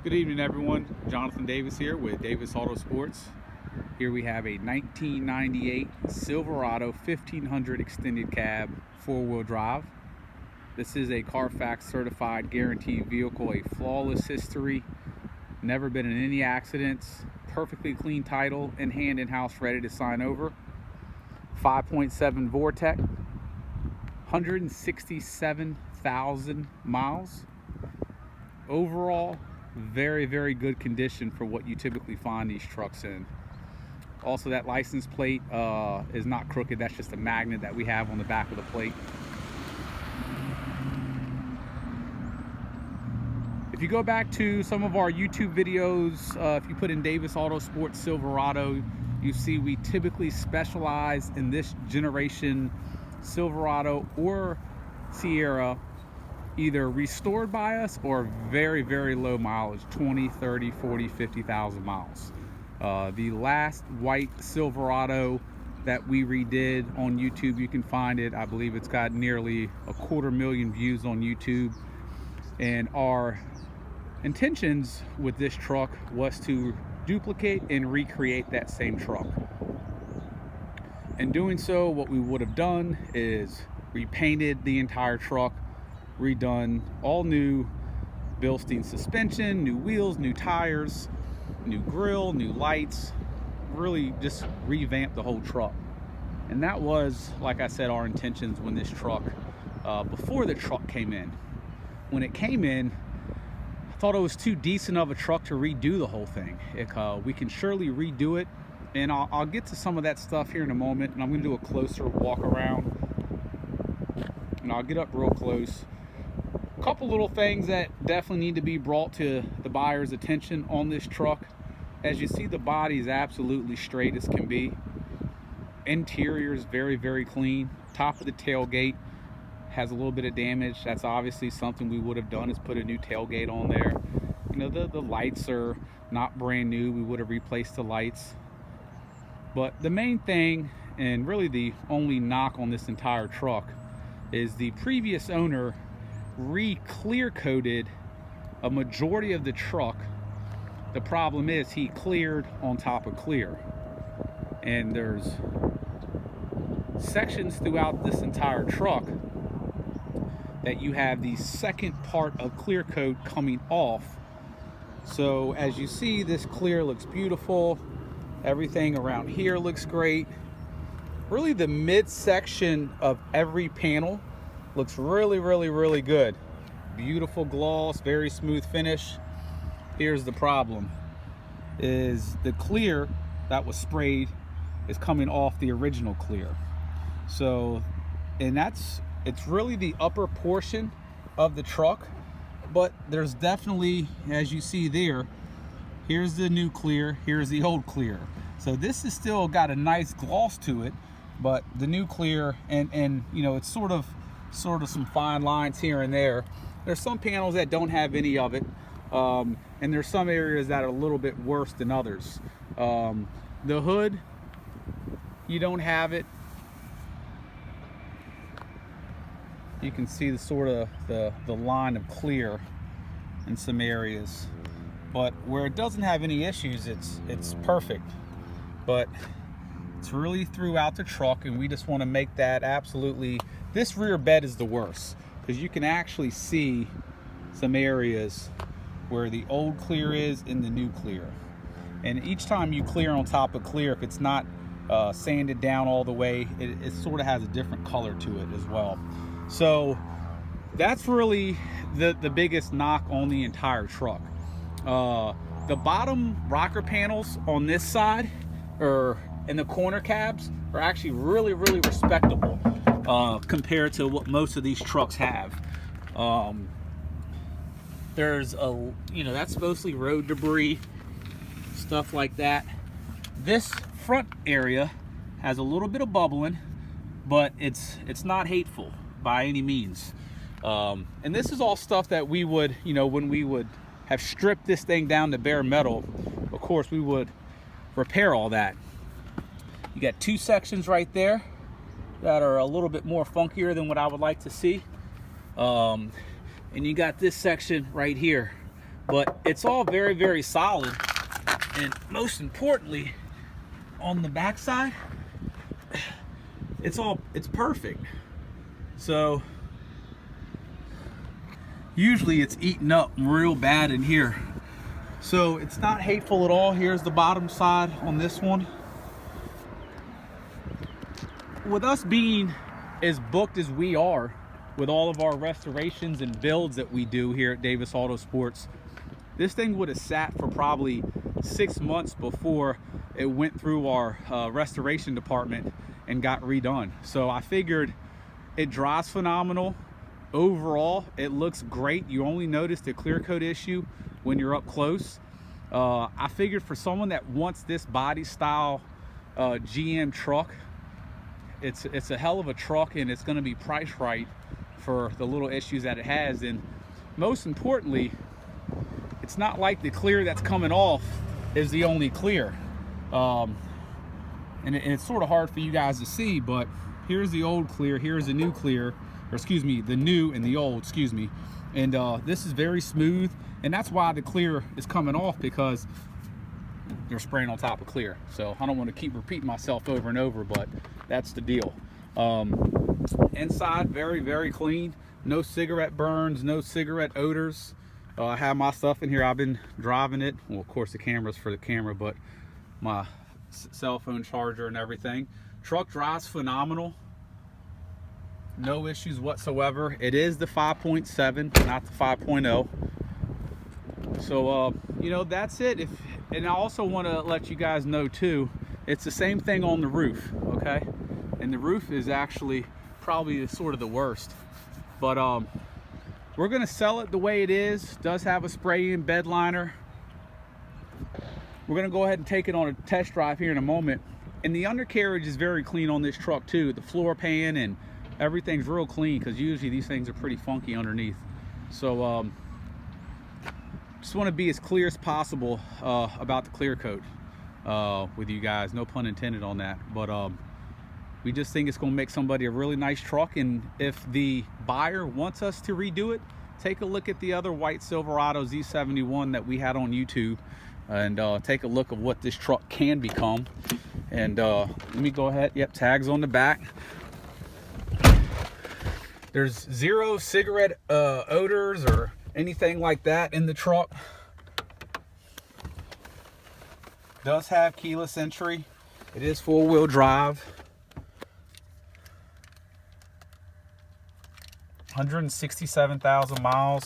Good evening, everyone. Jonathan Davis here with Davis AutoSports. Here we have a 1998 Silverado 1500 extended cab four-wheel drive. This is a Carfax certified guaranteed vehicle, a flawless history, never been in any accidents, perfectly clean title, in hand, in-house, ready to sign over. 5.7 Vortec, 167,000 miles. Overall, very good condition for what you typically find these trucks in. Also, that license plate is not crooked. That's just a magnet that we have on the back of the plate. If you go back to some of our YouTube videos, if you put in Davis AutoSports Silverado, you see we typically specialize in this generation Silverado or Sierra, either restored by us or very low mileage, 20, 30, 40, 50,000 miles. The last white Silverado that we redid on YouTube, you can find it. I believe it's got nearly 250,000 views on YouTube. And our intentions with this truck was to duplicate and recreate that same truck. In doing so, what we would have done is repainted the entire truck, redone all new Bilstein suspension, new wheels, new tires, new grille, new lights, really just revamped the whole truck. And that was, like I said, our intentions when this truck, before the truck came in. When it came in, I thought it was too decent of a truck to redo the whole thing. We can surely redo it, and I'll get to some of that stuff here in a moment, and I'm going to do a closer walk around, and I'll get up real close. A couple little things that definitely need to be brought to the buyer's attention on this truck. As you see, the body is absolutely straight as can be. Interior is very clean. Top of the tailgate has a little bit of damage. That's obviously something we would have done, is put a new tailgate on there. You know, the lights are not brand new. We would have replaced the lights. But the main thing, and really the only knock on this entire truck, is the previous owner re-clear coated a majority of the truck. The problem is he cleared on top of clear, and there's sections throughout this entire truck that you have the second part of clear coat coming off. So as you see, this clear looks beautiful. Everything around here looks great. Really, the midsection of every panel looks really good. Beautiful gloss, very smooth finish. Here's the problem, is the clear that was sprayed is coming off the original clear. So, and it's really the upper portion of the truck, but there's definitely, as you see there, here's the new clear, here's the old clear. So this has still got a nice gloss to it, but the new clear, and you know, it's sort of some fine lines here and there. There's some panels that don't have any of it, and there's some areas that are a little bit worse than others. The hood, you don't have it. You can see the sort of the line of clear in some areas, but where it doesn't have any issues, it's perfect. But it's really throughout the truck, and we just want to make that absolutely. This rear bed is the worst, because you can actually see some areas where the old clear is and the new clear. And each time you clear on top of clear, if it's not sanded down all the way, it sort of has a different color to it as well. So that's really the biggest knock on the entire truck. The bottom rocker panels on this side, or in the corner cabs, are actually really respectable compared to what most of these trucks have. There's that's mostly road debris, stuff like that. This front area has a little bit of bubbling, but it's not hateful by any means. And this is all stuff that we would, when we would have stripped this thing down to bare metal, of course we would repair all that. You got two sections right there that are a little bit more funkier than what I would like to see. And you got this section right here but it's all very, very solid. And most importantly, on the backside, it's perfect. So usually it's eaten up real bad in here. So it's not hateful at all. Here's the bottom side on this one. With us being as booked as we are with all of our restorations and builds that we do here at Davis Autosports, this thing would have sat for probably 6 months before it went through our restoration department and got redone. So I figured it drives phenomenal. Overall, it looks great. You only notice the clear coat issue when you're up close. I figured for someone that wants this body style GM truck, it's a hell of a truck, and it's going to be priced right for the little issues that it has. And most importantly, it's not like the clear that's coming off is the only clear. And it's sort of hard for you guys to see, but here's the old clear, here's the new clear, or excuse me, the new and the old, excuse me. And this is very smooth, and that's why the clear is coming off, because they're spraying on top of clear. So I don't want to keep repeating myself over and over, but that's the deal. Inside, very, very clean. No cigarette burns, no cigarette odors. I have my stuff in here. I've been driving it. Well, of course, the camera's for the camera, but my cell phone charger and everything. Truck drives phenomenal. No issues whatsoever. It is the 5.7, not the 5.0. So, you know, that's it. And I also want to let you guys know too, it's the same thing on the roof, okay? And the roof is actually probably sort of the worst. But we're gonna sell it the way it is. Does have a spray-in bed liner. We're gonna go ahead and take it on a test drive here in a moment. And the undercarriage is very clean on this truck too. The floor pan and everything's real clean, because usually these things are pretty funky underneath. So just want to be as clear as possible about the clear coat with you guys. No pun intended on that. But we just think it's going to make somebody a really nice truck. And if the buyer wants us to redo it, take a look at the other white Silverado Z71 that we had on YouTube, and take a look at what this truck can become. And let me go ahead. Yep, tags on the back. There's zero cigarette odors or anything like that in the truck. Does have keyless entry. It is four-wheel drive. 167,000 miles.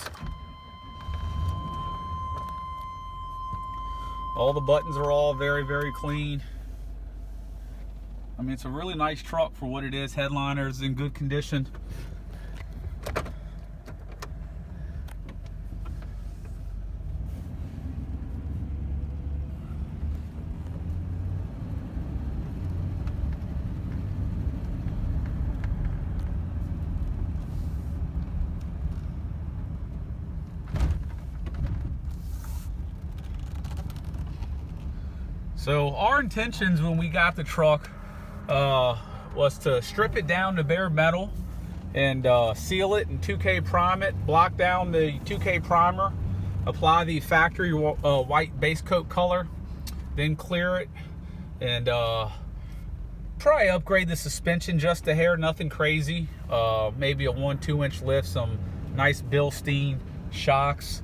All the buttons are all very, very clean. I mean, it's a really nice truck for what it is. Headliner's in good condition. So our intentions when we got the truck was to strip it down to bare metal and seal it and 2K prime it, block down the 2K primer, apply the factory white base coat color, then clear it, and probably upgrade the suspension just a hair, nothing crazy. Maybe a 1-2 inch lift, some nice Bilstein shocks,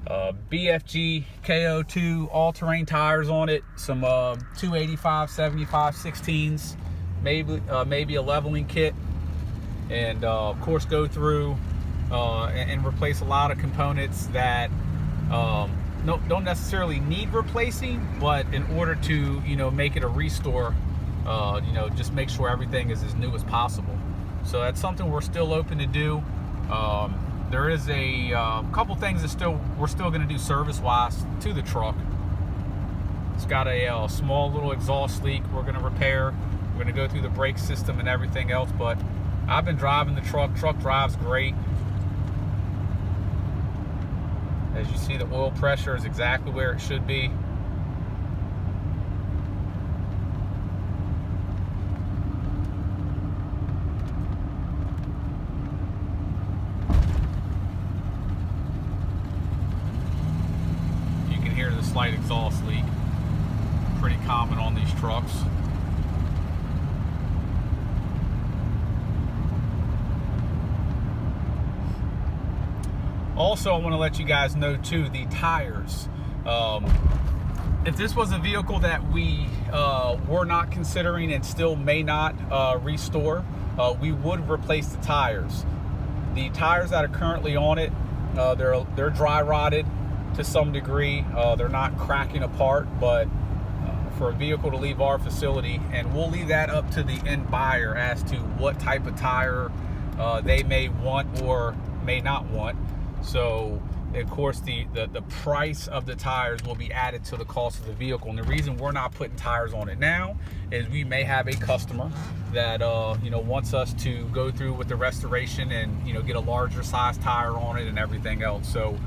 BFG KO2 all-terrain tires on it, some 285 75 16s, maybe a leveling kit, and of course go through and replace a lot of components that don't necessarily need replacing, but in order to, you know, make it a restore, you know, just make sure everything is as new as possible. So that's something we're still open to do. There is a couple things that we're still going to do service-wise to the truck. It's got a small little exhaust leak we're going to repair. We're going to go through the brake system and everything else, but I've been driving the truck. Truck drives great. As you see, the oil pressure is exactly where it should be. slight exhaust leak. Pretty common on these trucks. Also, I want to let you guys know too, the tires. If this was a vehicle that we were not considering and still may not restore, we would replace the tires. The tires that are currently on it, they're dry rotted to some degree. They're not cracking apart, but for a vehicle to leave our facility, and we'll leave that up to the end buyer as to what type of tire they may want or may not want. So of course the price of the tires will be added to the cost of the vehicle. And the reason we're not putting tires on it now is we may have a customer that you know, wants us to go through with the restoration and, you know, get a larger size tire on it and everything else. So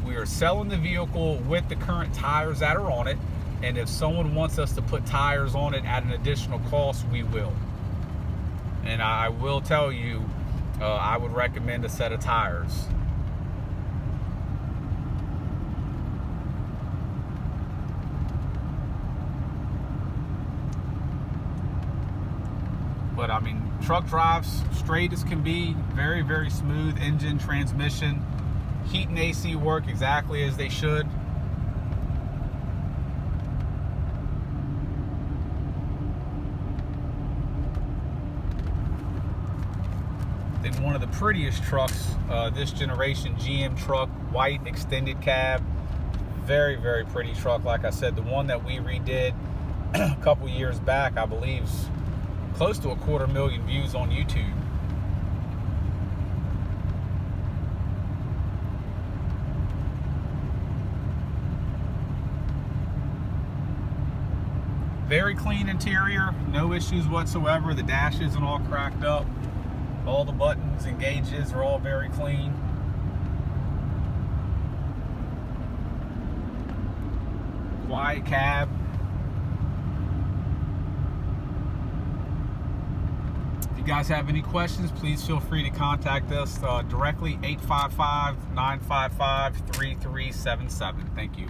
we are selling the vehicle with the current tires that are on it, and if someone wants us to put tires on it at an additional cost, we will. And I will tell you, I would recommend a set of tires. But I mean, truck drives straight as can be, very, very smooth engine, transmission, heat and AC work exactly as they should. I think one of the prettiest trucks this generation, GM truck, white extended cab, very, very pretty truck. Like I said, the one that we redid a couple years back, I believe, close to 250,000 views on YouTube. Very clean interior, no issues whatsoever. The dash isn't all cracked up. All the buttons and gauges are all very clean. Quiet cab. If you guys have any questions, please feel free to contact us directly, 855-955-3377. Thank you.